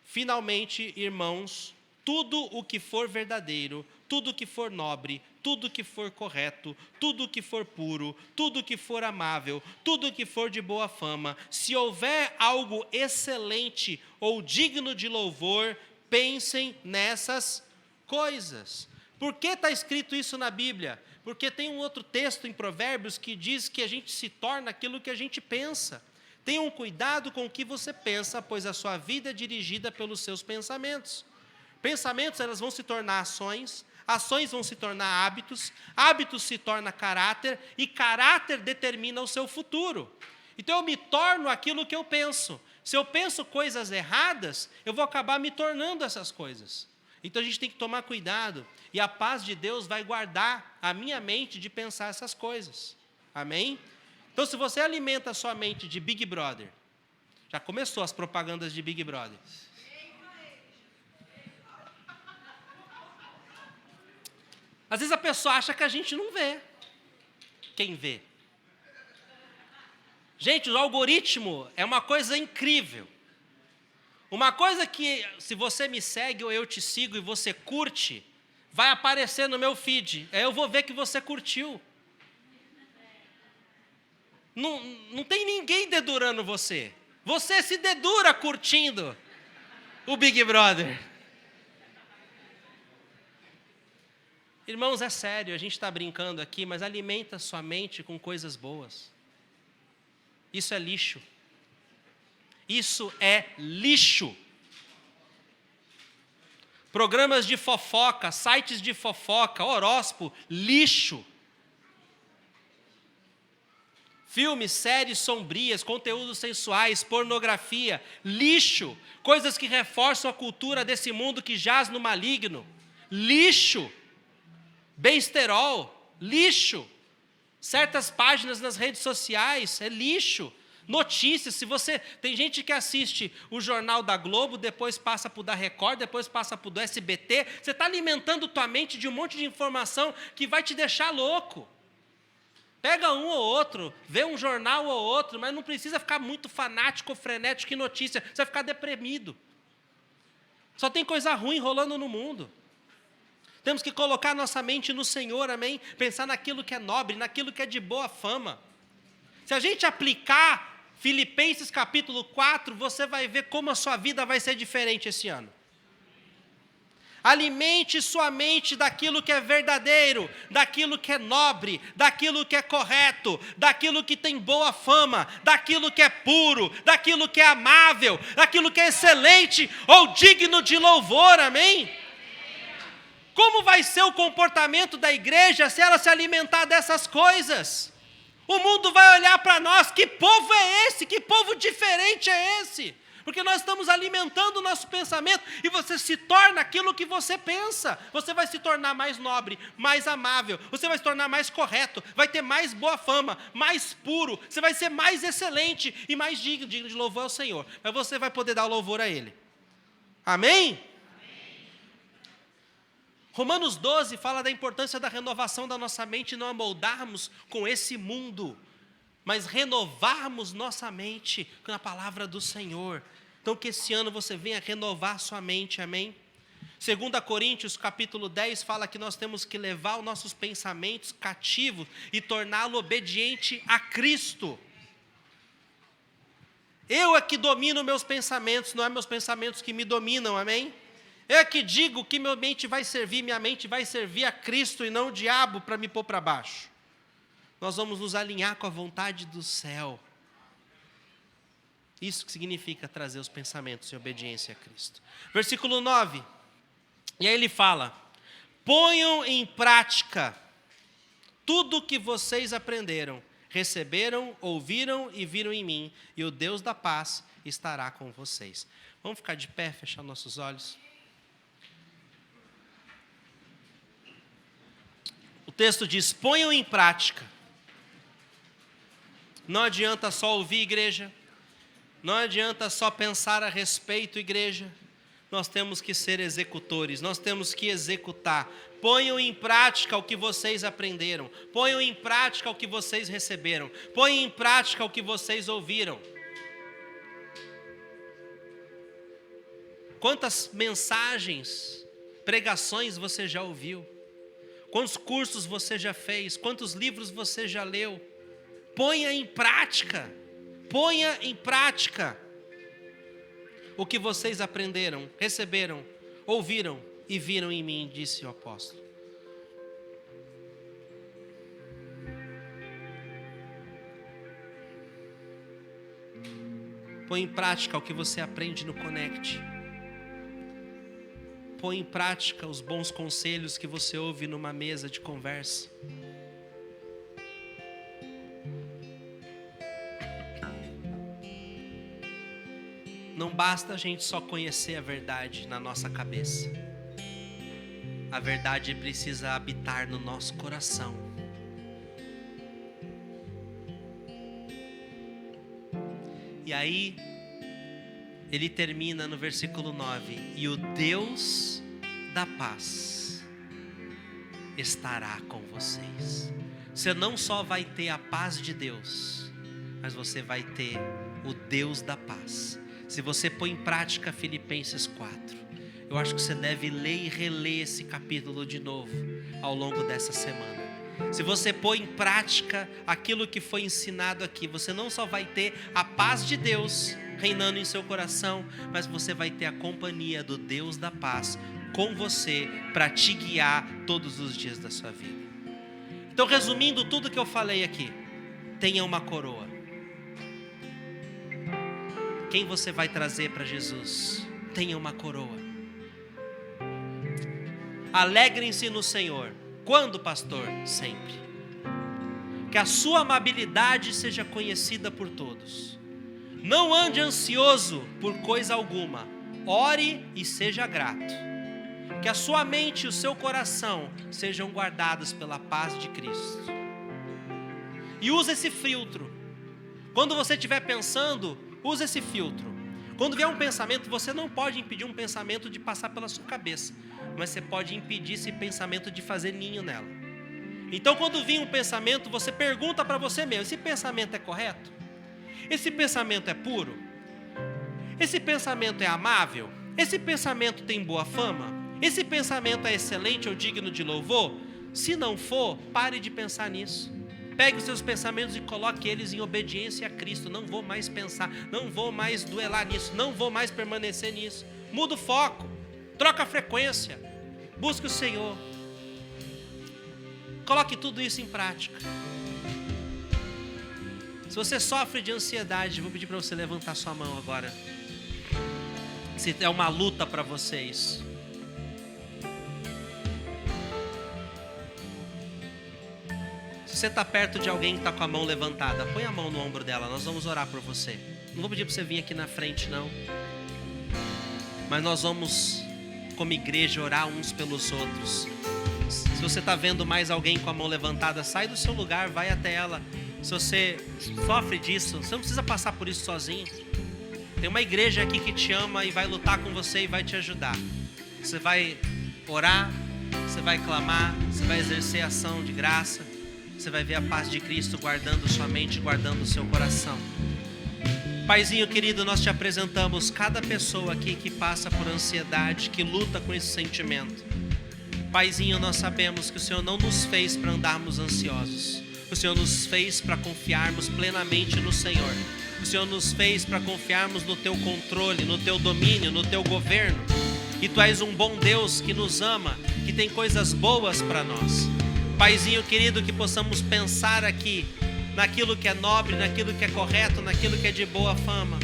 Finalmente, irmãos, tudo o que for verdadeiro, tudo o que for nobre, tudo o que for correto, tudo o que for puro, tudo o que for amável, tudo o que for de boa fama, se houver algo excelente ou digno de louvor, pensem nessas coisas. Por que está escrito isso na Bíblia? Porque tem um outro texto em Provérbios que diz que a gente se torna aquilo que a gente pensa. Tenham cuidado com o que você pensa, pois a sua vida é dirigida pelos seus pensamentos. Pensamentos, elas vão se tornar ações, ações vão se tornar hábitos, hábitos se tornam caráter, e caráter determina o seu futuro. Então eu me torno aquilo que eu penso. Se eu penso coisas erradas, eu vou acabar me tornando essas coisas. Então a gente tem que tomar cuidado, e a paz de Deus vai guardar a minha mente de pensar essas coisas. Amém? Então se você alimenta a sua mente de Big Brother, já começou as propagandas de Big Brother. Às vezes a pessoa acha que a gente não vê. Quem vê? Gente, o algoritmo é uma coisa incrível. Uma coisa que, se você me segue ou eu te sigo e você curte, vai aparecer no meu feed. Aí eu vou ver que você curtiu. Não tem ninguém dedurando você. Você se dedura curtindo o Big Brother. Irmãos, é sério, a gente está brincando aqui, mas alimenta sua mente com coisas boas. Isso é lixo. Isso é lixo. Programas de fofoca, sites de fofoca, horóscopo, lixo. Filmes, séries sombrias, conteúdos sensuais, pornografia, lixo. Coisas que reforçam a cultura desse mundo que jaz no maligno, lixo. Besterol, lixo. Certas páginas nas redes sociais, é lixo. Notícias, se você... Tem gente que assiste o Jornal da Globo, depois passa para o da Record, depois passa para o do SBT. Você está alimentando tua mente de um monte de informação que vai te deixar louco. Pega um ou outro, vê um jornal ou outro, mas não precisa ficar muito fanático ou frenético em notícia. Você vai ficar deprimido. Só tem coisa ruim rolando no mundo. Temos que colocar nossa mente no Senhor, amém? Pensar naquilo que é nobre, naquilo que é de boa fama. Se a gente aplicar Filipenses capítulo 4, você vai ver como a sua vida vai ser diferente esse ano. Alimente sua mente daquilo que é verdadeiro, daquilo que é nobre, daquilo que é correto, daquilo que tem boa fama, daquilo que é puro, daquilo que é amável, daquilo que é excelente ou digno de louvor, amém? Como vai ser o comportamento da igreja se ela se alimentar dessas coisas? O mundo vai olhar para nós, que povo é esse? Que povo diferente é esse? Porque nós estamos alimentando o nosso pensamento e você se torna aquilo que você pensa. Você vai se tornar mais nobre, mais amável, você vai se tornar mais correto, vai ter mais boa fama, mais puro, você vai ser mais excelente e mais digno de louvor ao Senhor. Mas você vai poder dar o louvor a Ele. Amém? Romanos 12 fala da importância da renovação da nossa mente e não amoldarmos com esse mundo, mas renovarmos nossa mente com a palavra do Senhor. Então que esse ano você venha renovar sua mente, amém? 2 Coríntios capítulo 10 fala que nós temos que levar os nossos pensamentos cativos e torná-lo obediente a Cristo. Eu é que domino meus pensamentos, não é meus pensamentos que me dominam, amém? Eu é que digo que minha mente vai servir a Cristo e não o diabo para me pôr para baixo. Nós vamos nos alinhar com a vontade do céu. Isso que significa trazer os pensamentos em obediência a Cristo. Versículo 9. E aí ele fala: ponham em prática tudo o que vocês aprenderam, receberam, ouviram e viram em mim, e o Deus da paz estará com vocês. Vamos ficar de pé, fechar nossos olhos. O texto diz: ponham em prática. Não adianta só ouvir, igreja. Não adianta só pensar a respeito, igreja. Nós temos que ser executores, nós temos que executar. Ponham em prática o que vocês aprenderam. Ponham em prática o que vocês receberam. Ponham em prática o que vocês ouviram. Quantas mensagens, pregações você já ouviu? Quantos cursos você já fez? Quantos livros você já leu? Ponha em prática. Ponha em prática o que vocês aprenderam, receberam, ouviram e viram em mim, disse o apóstolo. Põe em prática o que você aprende no Connect. Põe em prática os bons conselhos que você ouve numa mesa de conversa. Não basta a gente só conhecer a verdade na nossa cabeça. A verdade precisa habitar no nosso coração. E aí, ele termina no versículo 9: e o Deus da paz estará com vocês. Você não só vai ter a paz de Deus, mas você vai ter o Deus da paz. Se você põe em prática Filipenses 4, eu acho que você deve ler e reler esse capítulo de novo ao longo dessa semana. Se você põe em prática aquilo que foi ensinado aqui, você não só vai ter a paz de Deus reinando em seu coração, mas você vai ter a companhia do Deus da paz com você para te guiar todos os dias da sua vida. Então, resumindo tudo que eu falei aqui, tenha uma coroa. Quem você vai trazer para Jesus? Tenha uma coroa. Alegrem-se no Senhor. Quando, pastor? Sempre. Que a sua amabilidade seja conhecida por todos. Não ande ansioso por coisa alguma. Ore e seja grato. Que a sua mente e o seu coração sejam guardados pela paz de Cristo. E use esse filtro. Quando você estiver pensando, use esse filtro. Quando vier um pensamento, você não pode impedir um pensamento de passar pela sua cabeça, mas você pode impedir esse pensamento de fazer ninho nela. Então, quando vir um pensamento, você pergunta para você mesmo: esse pensamento é correto? Esse pensamento é puro? Esse pensamento é amável? Esse pensamento tem boa fama? Esse pensamento é excelente ou digno de louvor? Se não for, pare de pensar nisso. Pegue os seus pensamentos e coloque eles em obediência a Cristo. Não vou mais pensar, não vou mais duelar nisso, não vou mais permanecer nisso. Muda o foco, troca a frequência, Busque o Senhor. Coloque tudo isso em prática. Se você sofre de ansiedade, vou pedir para você levantar sua mão agora. Se é uma luta para vocês. Se você está perto de alguém que está com a mão levantada, põe a mão no ombro dela, nós vamos orar por você. Não vou pedir para você vir aqui na frente, não. Mas nós vamos, como igreja, orar uns pelos outros. Se você está vendo mais alguém com a mão levantada, sai do seu lugar, vai até ela. Se você sofre disso, você não precisa passar por isso sozinho. Tem uma igreja aqui que te ama e vai lutar com você e vai te ajudar. Você vai orar, você vai clamar, você vai exercer ação de graça. Você vai ver a paz de Cristo guardando sua mente, guardando o seu coração. Paizinho querido, nós te apresentamos cada pessoa aqui que passa por ansiedade, que luta com esse sentimento. Paizinho, nós sabemos que o Senhor não nos fez para andarmos ansiosos. O Senhor nos fez para confiarmos plenamente no Senhor. O Senhor nos fez para confiarmos no Teu controle, no Teu domínio, no Teu governo. E Tu és um bom Deus que nos ama, que tem coisas boas para nós. Paizinho querido, que possamos pensar aqui naquilo que é nobre, naquilo que é correto, naquilo que é de boa fama.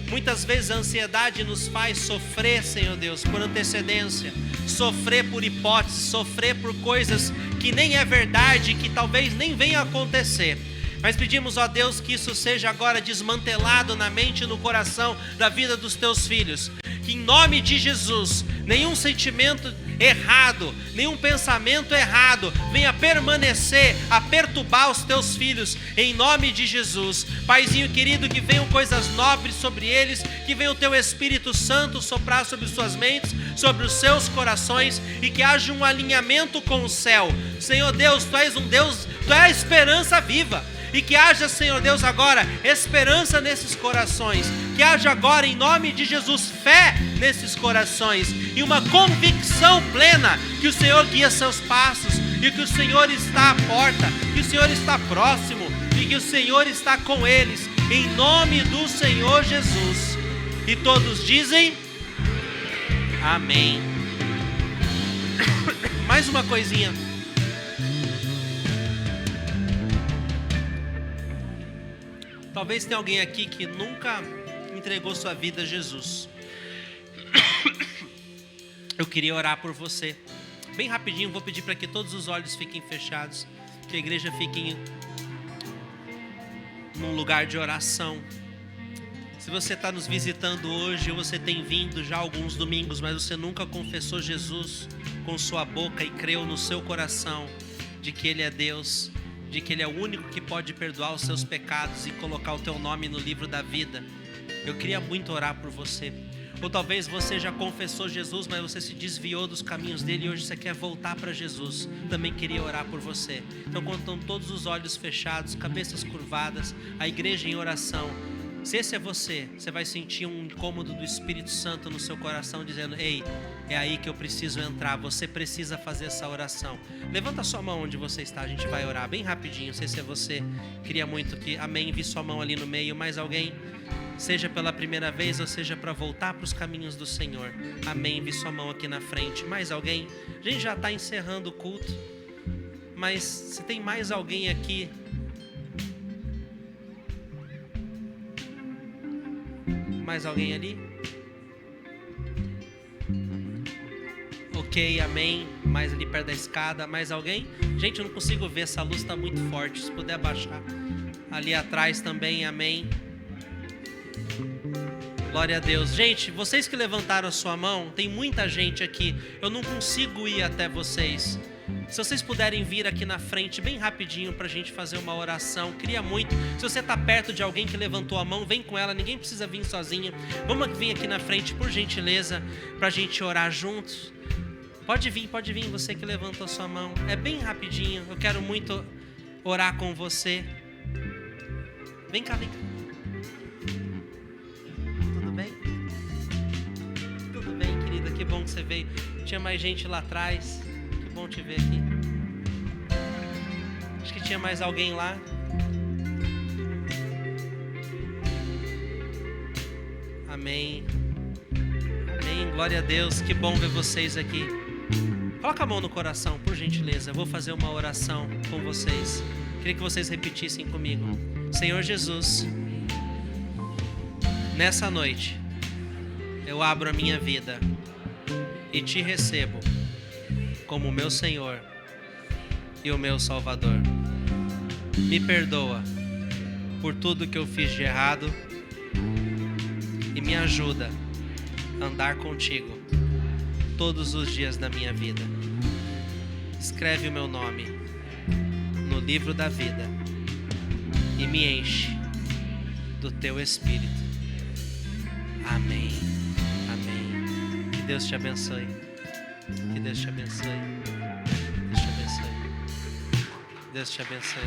Muitas vezes a ansiedade nos faz sofrer, Senhor Deus, por antecedência, sofrer por hipóteses, sofrer por coisas que nem é verdade, que talvez nem venha a acontecer. Mas pedimos, ó Deus, que isso seja agora desmantelado na mente e no coração da vida dos Teus filhos. Que em nome de Jesus, nenhum sentimento errado, nenhum pensamento errado venha permanecer, a perturbar os Teus filhos, em nome de Jesus. Paizinho querido, que venham coisas nobres sobre eles, que venha o Teu Espírito Santo soprar sobre suas mentes, sobre os seus corações, e que haja um alinhamento com o céu. Senhor Deus, Tu és um Deus, Tu és a esperança viva. E que haja, Senhor Deus, agora esperança nesses corações. Que haja agora, em nome de Jesus, fé nesses corações. E uma convicção plena que o Senhor guia seus passos. E que o Senhor está à porta. Que o Senhor está próximo. E que o Senhor está com eles. Em nome do Senhor Jesus. E todos dizem amém. Mais uma coisinha. Talvez tenha alguém aqui que nunca entregou sua vida a Jesus. Eu queria orar por você. Bem rapidinho, vou pedir para que todos os olhos fiquem fechados, que a igreja fique num lugar de oração. Se você está nos visitando hoje, ou você tem vindo já alguns domingos, mas você nunca confessou Jesus com sua boca e creu no seu coração de que Ele é Deus, de que Ele é o único que pode perdoar os seus pecados e colocar o teu nome no livro da vida, eu queria muito orar por você. Ou talvez você já confessou Jesus, mas você se desviou dos caminhos dele e hoje você quer voltar para Jesus. Também queria orar por você. Então, quando estão todos os olhos fechados, cabeças curvadas, a igreja em oração, se esse é você, você vai sentir um incômodo do Espírito Santo no seu coração dizendo: ei, é aí que eu preciso entrar, você precisa fazer essa oração. Levanta sua mão onde você está, a gente vai orar bem rapidinho. Se esse é você, queria muito que, amém, vi sua mão ali no meio. Mais alguém? Seja pela primeira vez ou seja para voltar para os caminhos do Senhor. Amém, vi sua mão aqui na frente. Mais alguém? A gente já está encerrando o culto, mas se tem mais alguém aqui, mais alguém ali? Ok, amém. Mais ali perto da escada. Mais alguém? Gente, eu não consigo ver, essa luz está muito forte. Se puder abaixar. Ali atrás também, amém. Glória a Deus. Gente, vocês que levantaram a sua mão, tem muita gente aqui. Eu não consigo ir até vocês. Se vocês puderem vir aqui na frente bem rapidinho para a gente fazer uma oração, queria muito. Se você está perto de alguém que levantou a mão, vem com ela, ninguém precisa vir sozinha. Vamos vir aqui na frente, por gentileza, para a gente orar juntos. Pode vir, você que levantou a sua mão. É bem rapidinho, eu quero muito orar com você. Vem cá, vem cá. Tudo bem? Tudo bem, querida, que bom que você veio. Tinha mais gente lá atrás. Bom te ver aqui. Acho que tinha mais alguém lá. Amém. Amém. Glória a Deus. Que bom ver vocês aqui. Coloca a mão no coração, por gentileza. Eu vou fazer uma oração com vocês. Queria que vocês repetissem comigo. Senhor Jesus, nessa noite, eu abro a minha vida e te recebo como meu Senhor e o meu Salvador. Me perdoa por tudo que eu fiz de errado e me ajuda a andar contigo todos os dias da minha vida. Escreve o meu nome no livro da vida e me enche do teu Espírito. Amém. Amém. Que Deus te abençoe. Que Deus te abençoe. Deus te abençoe. Deus te abençoe.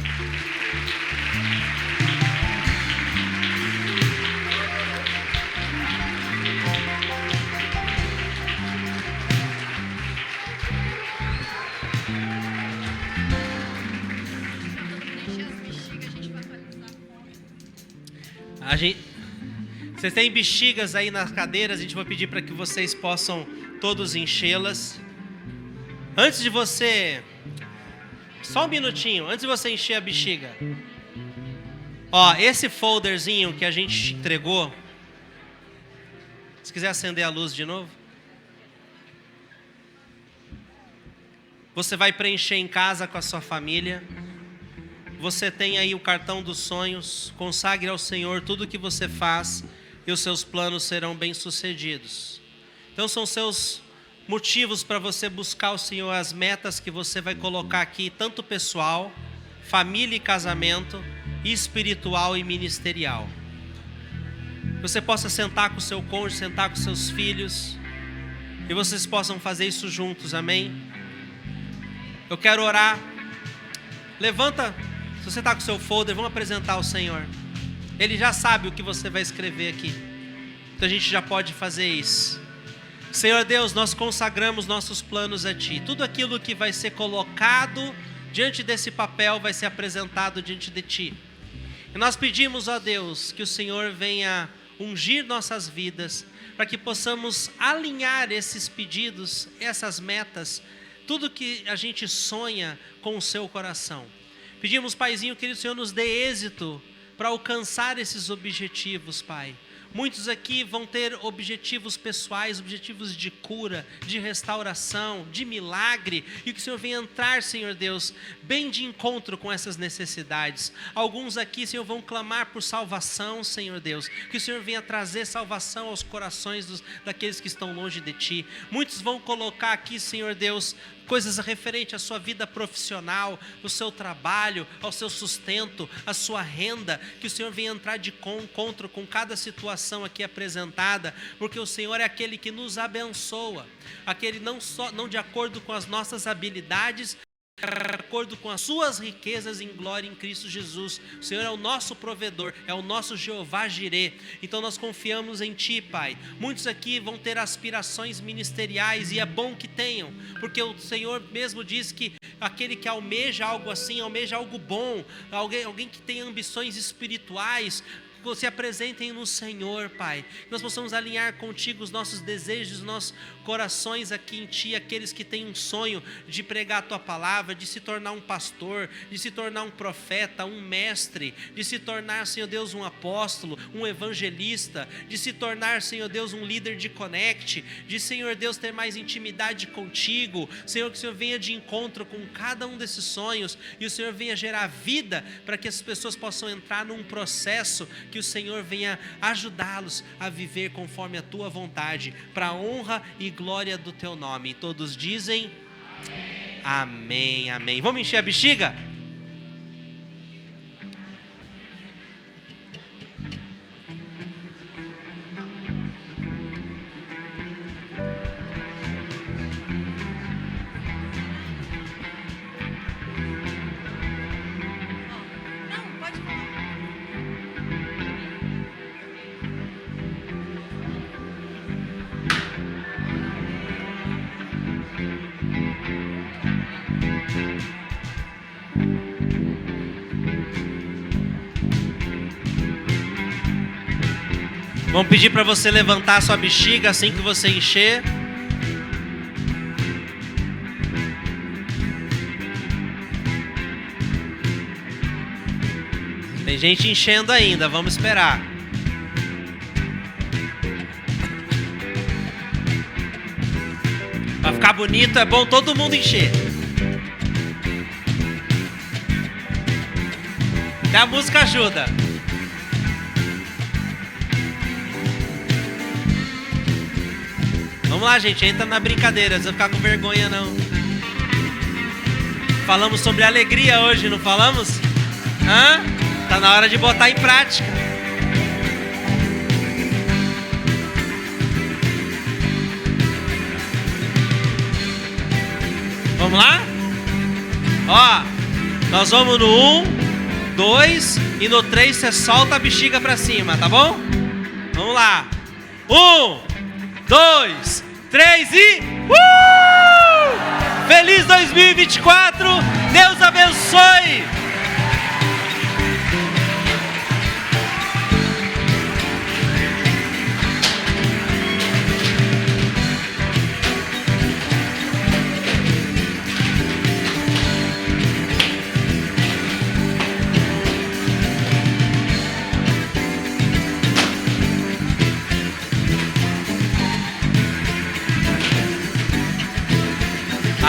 Vocês têm bexigas aí nas cadeiras, a gente vai pedir para que vocês possam todos enchê-las. Antes de você, só um minutinho, antes de você encher a bexiga. Ó, esse folderzinho que a gente entregou, se quiser acender a luz de novo. Você vai preencher em casa com a sua família. Você tem aí o cartão dos sonhos. Consagre ao Senhor tudo o que você faz e os seus planos serão bem-sucedidos. Então são seus motivos para você buscar o Senhor, as metas que você vai colocar aqui, tanto pessoal, família e casamento, espiritual e ministerial. Você possa sentar com o seu cônjuge, sentar com seus filhos, e vocês possam fazer isso juntos, amém? Eu quero orar. Levanta, se você está com o seu folder, vamos apresentar ao Senhor. Ele já sabe o que você vai escrever aqui, então a gente já pode fazer isso. Senhor Deus, nós consagramos nossos planos a Ti. Tudo aquilo que vai ser colocado diante desse papel vai ser apresentado diante de Ti. E nós pedimos, ó Deus, que o Senhor venha ungir nossas vidas, para que possamos alinhar esses pedidos, essas metas, tudo que a gente sonha com o Seu coração. Pedimos, Paizinho, que o Senhor nos dê êxito para alcançar esses objetivos, Pai. Muitos aqui vão ter objetivos pessoais, objetivos de cura, de restauração, de milagre, e que o Senhor venha entrar, Senhor Deus, bem de encontro com essas necessidades. Alguns aqui, Senhor, vão clamar por salvação, Senhor Deus, que o Senhor venha trazer salvação aos corações daqueles que estão longe de Ti. Muitos vão colocar aqui, Senhor Deus, coisas referentes à sua vida profissional, ao seu trabalho, ao seu sustento, à sua renda, que o Senhor venha entrar de encontro com cada situação aqui apresentada, porque o Senhor é aquele que nos abençoa, aquele não de acordo com as nossas habilidades, de acordo com as suas riquezas em glória em Cristo Jesus. O Senhor é o nosso provedor, é o nosso Jeová Jirê. Então nós confiamos em Ti, Pai. Muitos aqui vão ter aspirações ministeriais, e é bom que tenham, porque o Senhor mesmo diz que aquele que almeja algo assim, almeja algo bom, alguém que tem ambições espirituais, se apresentem no Senhor, Pai. Que nós possamos alinhar contigo os nossos desejos, os nossos corações aqui em Ti, aqueles que têm um sonho de pregar a Tua palavra, de se tornar um pastor, de se tornar um profeta, um mestre, de se tornar, Senhor Deus, um apóstolo, um evangelista, de se tornar, Senhor Deus, um líder de Connect, de, Senhor Deus, ter mais intimidade contigo. Senhor, que o Senhor venha de encontro com cada um desses sonhos, e o Senhor venha gerar vida para que as pessoas possam entrar num processo, que o Senhor venha ajudá-los a viver conforme a Tua vontade, para a honra e glória do Teu nome. E todos dizem amém, amém. Vamos encher a bexiga? Vamos pedir para você levantar sua bexiga assim que você encher. Tem gente enchendo ainda, vamos esperar. Pra ficar bonito é bom todo mundo encher. Até a música ajuda. Vamos lá, gente, entra na brincadeira, não precisa ficar com vergonha não. Falamos sobre alegria hoje, não falamos? Hã? Tá na hora de botar em prática. Vamos lá? Ó, nós vamos no 1, 2 e no 3 você solta a bexiga pra cima, tá bom? Vamos lá. 1, 2, 3 e... Feliz 2024! Deus abençoe!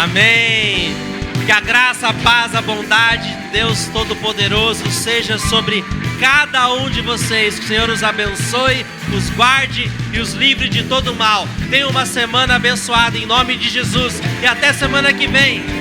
Amém. Que a graça, a paz, a bondade de Deus Todo-Poderoso seja sobre cada um de vocês. Que o Senhor os abençoe, os guarde e os livre de todo mal. Tenha uma semana abençoada em nome de Jesus. E até semana que vem.